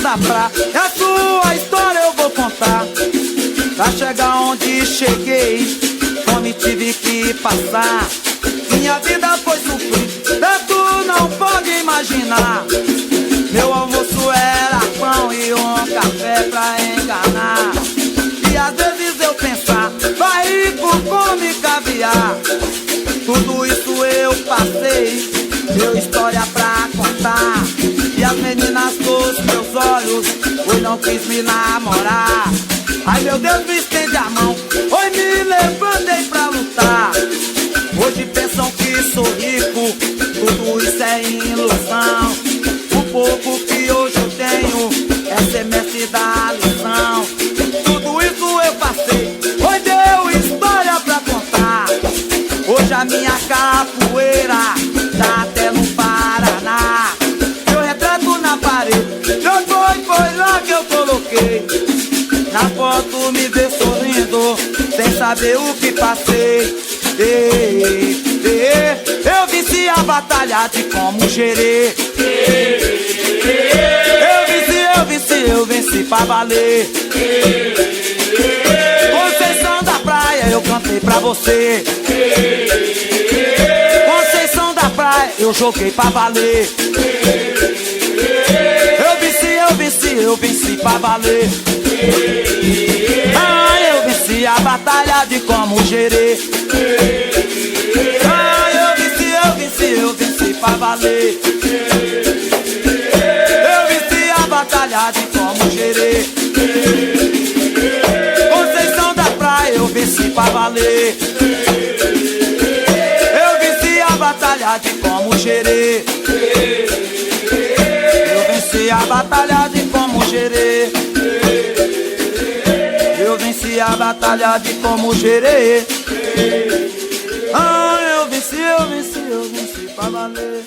da praia, a sua história eu vou contar. Pra chegar onde cheguei, fome tive que passar. Minha vida foi sofrida, tanto não pode imaginar. Meu almoço era pão e um café pra enganar. E às vezes eu pensar, vai rico, come caviar. Tudo isso eu passei, meu história pra contar. E as meninas dos meus olhos, hoje não quis me namorar. Ai meu Deus, me estende a mão, hoje me levantei pra lutar. Hoje pensam que sou rico, tudo isso é ilusão. O pouco que hoje eu tenho é semestre da lição. Tudo isso eu passei, hoje deu história pra contar. Hoje a minha capoeira tá até no Paraná. Meu retrato na parede, não foi lá que eu coloquei. Na foto me vê sorrindo, sem saber o que passei. Eu venci a batalha de como gerei. Eu venci pra valer. Conceição da praia, eu cantei pra você. Conceição da praia, eu joguei pra valer. Eu venci pra valer. Ah, eu venci a batalha de como gerei. Ah, eu venci pra valer. Eu venci a batalha de como gerei. Conceição da praia, eu venci pra valer. Eu venci a batalha de como gerei. Eu venci a batalha de como gerei. Eu venci a batalha de como gerei. Ah, eu venci pra valer.